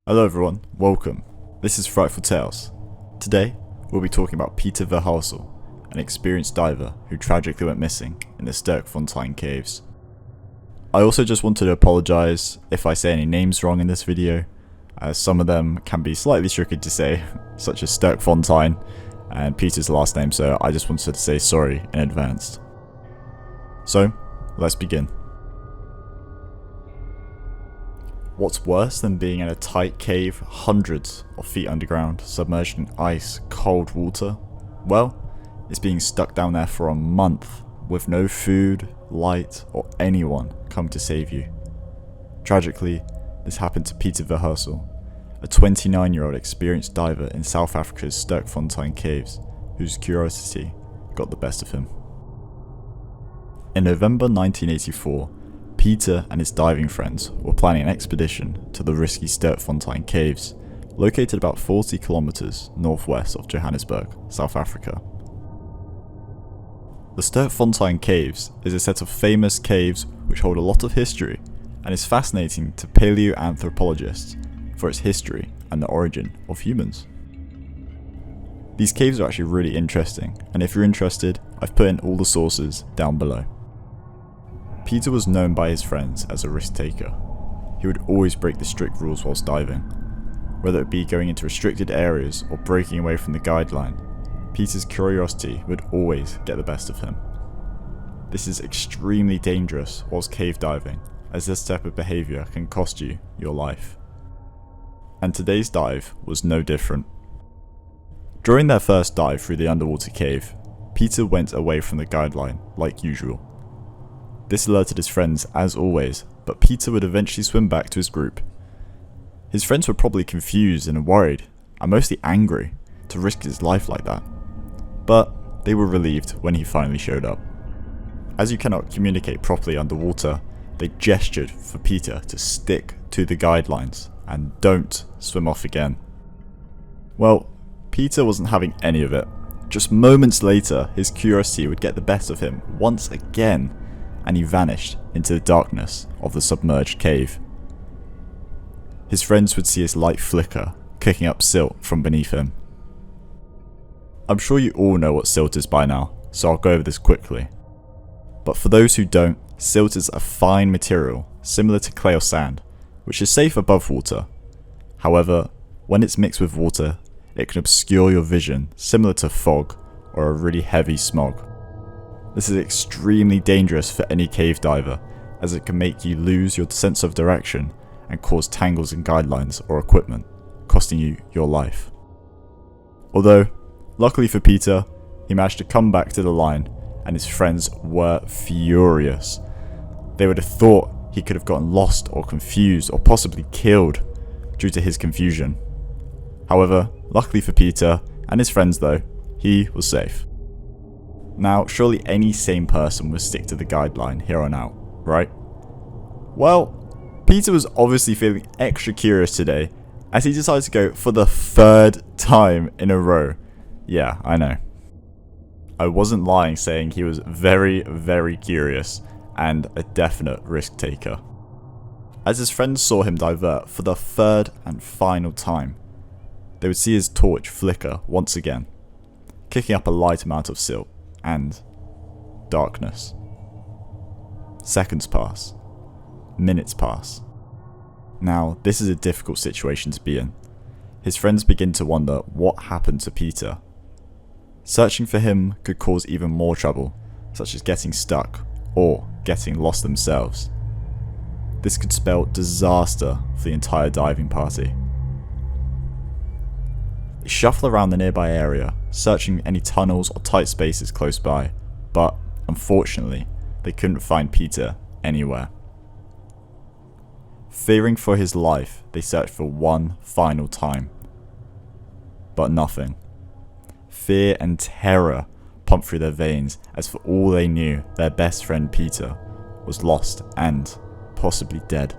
Hello everyone, welcome. This is Frightful Tales. Today, we'll be talking about Peter Verhulsel, an experienced diver who tragically went missing in the Sterkfontein Caves. I also just wanted to apologise if I say any names wrong in this video, as some of them can be slightly tricky to say, such as Sterkfontein and Peter's last name, so I just wanted to say sorry in advance. So, let's begin. What's worse than being in a tight cave hundreds of feet underground, submerged in ice, cold water? Well, it's being stuck down there for a month with no food, light, or anyone come to save you. Tragically, this happened to Peter Verhulsel, a 29-year-old experienced diver in South Africa's Sterkfontein Caves, whose curiosity got the best of him. In November 1984, Peter and his diving friends were planning an expedition to the risky Sterkfontein Caves, located about 40 kilometers northwest of Johannesburg, South Africa. The Sterkfontein Caves is a set of famous caves which hold a lot of history and is fascinating to paleoanthropologists for its history and the origin of humans. These caves are actually really interesting, and if you're interested, I've put in all the sources down below. Peter was known by his friends as a risk taker. He would always break the strict rules whilst diving. Whether it be going into restricted areas or breaking away from the guideline, Peter's curiosity would always get the best of him. This is extremely dangerous whilst cave diving, as this type of behaviour can cost you your life. And today's dive was no different. During their first dive through the underwater cave, Peter went away from the guideline like usual. This alerted his friends as always, but Peter would eventually swim back to his group. His friends were probably confused and worried, and mostly angry, to risk his life like that. But they were relieved when he finally showed up. As you cannot communicate properly underwater, they gestured for Peter to stick to the guidelines and don't swim off again. Well, Peter wasn't having any of it. Just moments later, his curiosity would get the best of him once again, and he vanished into the darkness of the submerged cave. His friends would see his light flicker, kicking up silt from beneath him. I'm sure you all know what silt is by now, so I'll go over this quickly. But for those who don't, silt is a fine material, similar to clay or sand, which is safe above water. However, when it's mixed with water, it can obscure your vision, similar to fog or a really heavy smog. This is extremely dangerous for any cave diver, as it can make you lose your sense of direction and cause tangles in guidelines or equipment, costing you your life. Although, luckily for Peter, he managed to come back to the line, and his friends were furious. They would have thought he could have gotten lost or confused or possibly killed due to his confusion. However, luckily for Peter and his friends though, he was safe. Now, surely any sane person would stick to the guideline here on out, right? Well, Peter was obviously feeling extra curious today, as he decided to go for the third time in a row. Yeah, I know. I wasn't lying saying he was very, very curious and a definite risk taker. As his friends saw him divert for the third and final time, they would see his torch flicker once again, kicking up a light amount of silt. And darkness. Seconds pass. Minutes pass. Now, this is a difficult situation to be in. His friends begin to wonder what happened to Peter. Searching for him could cause even more trouble, such as getting stuck or getting lost themselves. This could spell disaster for the entire diving party. They shuffle around the nearby area, searching any tunnels or tight spaces close by, but unfortunately, they couldn't find Peter anywhere. Fearing for his life, they searched for one final time, but nothing. Fear and terror pumped through their veins, as for all they knew, their best friend Peter was lost and possibly dead.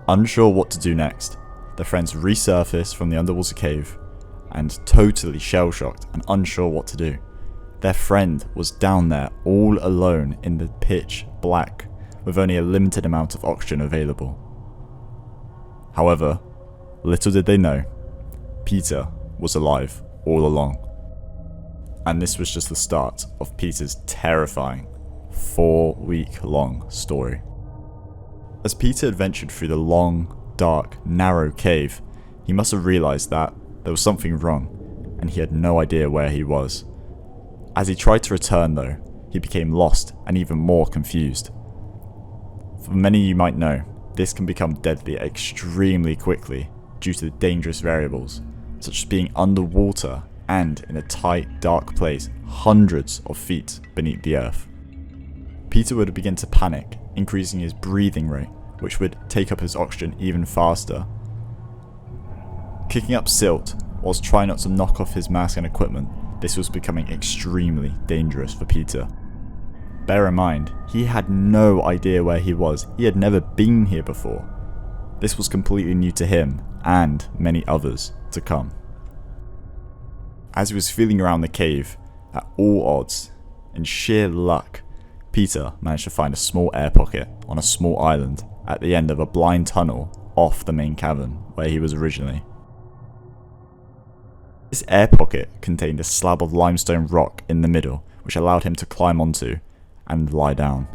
Unsure what to do next, the friends resurface from the underwater cave, and totally shell-shocked and unsure what to do. Their friend was down there all alone in the pitch black, with only a limited amount of oxygen available. However, little did they know, Peter was alive all along. And this was just the start of Peter's terrifying 4-week-long story. As Peter adventured through the long, dark, narrow cave, he must have realised that there was something wrong, and he had no idea where he was. As he tried to return though, he became lost and even more confused. For many you might know, this can become deadly extremely quickly due to the dangerous variables, such as being underwater and in a tight, dark place hundreds of feet beneath the earth. Peter would begin to panic, increasing his breathing rate, which would take up his oxygen even faster. Kicking up silt whilst trying not to knock off his mask and equipment, this was becoming extremely dangerous for Peter. Bear in mind, he had no idea where he was. He had never been here before. This was completely new to him and many others to come. As he was feeling around the cave, at all odds, in sheer luck, Peter managed to find a small air pocket on a small island at the end of a blind tunnel off the main cavern where he was originally. This air pocket contained a slab of limestone rock in the middle, which allowed him to climb onto and lie down.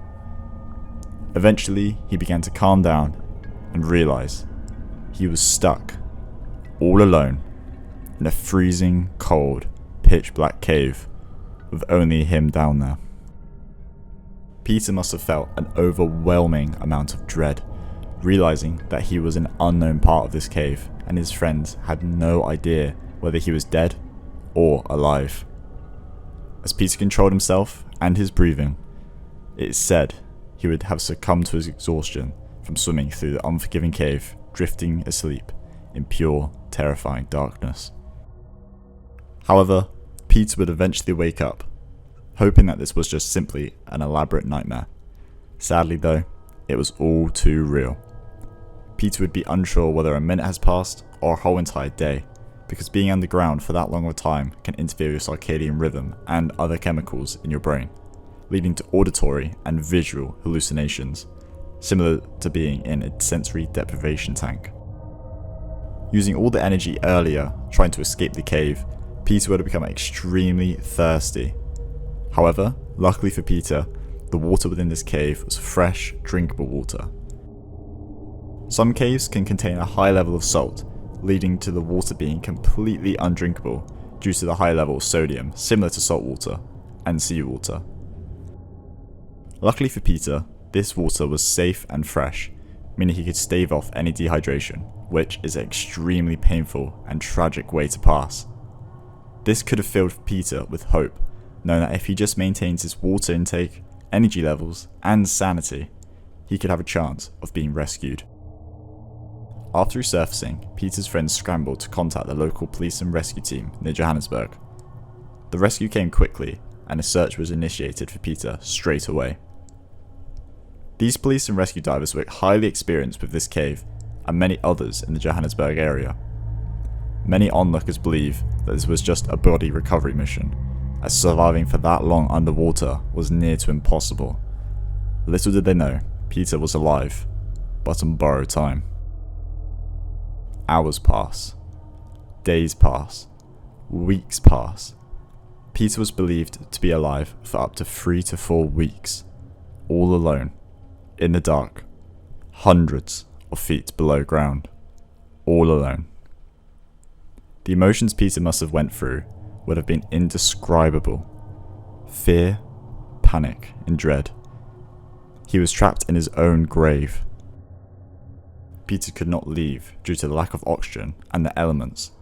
Eventually, he began to calm down and realise he was stuck, all alone, in a freezing cold, pitch black cave with only him down there. Peter must have felt an overwhelming amount of dread, realising that he was in an unknown part of this cave and his friends had no idea whether he was dead or alive. As Peter controlled himself and his breathing, it is said he would have succumbed to his exhaustion from swimming through the unforgiving cave, drifting asleep in pure, terrifying darkness. However, Peter would eventually wake up, hoping that this was just simply an elaborate nightmare. Sadly though, it was all too real. Peter would be unsure whether a minute has passed or a whole entire day, because being underground for that long of a time can interfere with circadian rhythm and other chemicals in your brain, leading to auditory and visual hallucinations, similar to being in a sensory deprivation tank. Using all the energy earlier trying to escape the cave, Peter would have become extremely thirsty. However, luckily for Peter, the water within this cave was fresh, drinkable water. Some caves can contain a high level of salt, leading to the water being completely undrinkable due to the high level of sodium, similar to salt water and seawater. Luckily for Peter, this water was safe and fresh, meaning he could stave off any dehydration, which is an extremely painful and tragic way to pass. This could have filled Peter with hope, knowing that if he just maintains his water intake, energy levels, and sanity, he could have a chance of being rescued. After resurfacing, Peter's friends scrambled to contact the local police and rescue team near Johannesburg. The rescue came quickly, and a search was initiated for Peter straight away. These police and rescue divers were highly experienced with this cave and many others in the Johannesburg area. Many onlookers believe that this was just a body recovery mission, as surviving for that long underwater was near to impossible. Little did they know, Peter was alive, but on borrowed time. Hours pass, days pass, weeks pass. Peter was believed to be alive for up to 3 to 4 weeks, all alone, in the dark, hundreds of feet below ground, all alone. The emotions Peter must have went through would have been indescribable. Fear, panic, and dread. He was trapped in his own grave. Peter could not leave due to the lack of oxygen and the elements,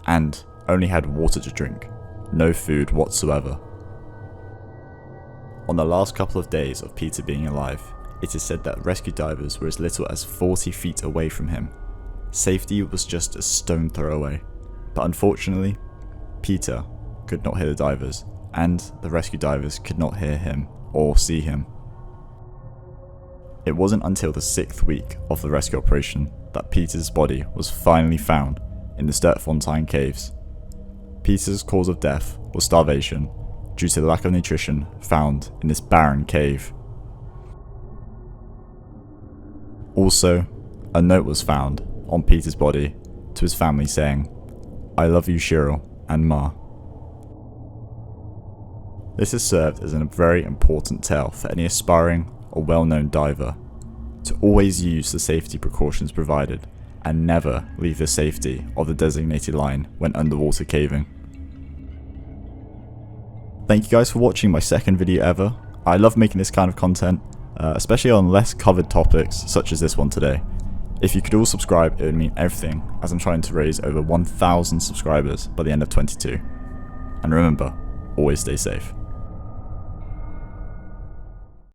and only had water to drink, no food whatsoever. On the last couple of days of Peter being alive, it is said that rescue divers were as little as 40 feet away from him. Safety was just a stone throw away, but unfortunately, Peter could not hear the divers, and the rescue divers could not hear him or see him. It wasn't until the 6th week of the rescue operation that Peter's body was finally found in the Sterkfontein Caves. Peter's cause of death was starvation due to the lack of nutrition found in this barren cave. Also, a note was found on Peter's body to his family saying, "I love you, Shirl and Ma." This has served as a very important tale for any aspiring or well-known diver to always use the safety precautions provided and never leave the safety of the designated line when underwater caving. Thank you guys for watching my second video ever. I love making this kind of content, especially on less covered topics such as this one today. If you could all subscribe, it would mean everything, as I'm trying to raise over 1,000 subscribers by the end of 22. And remember, always stay safe.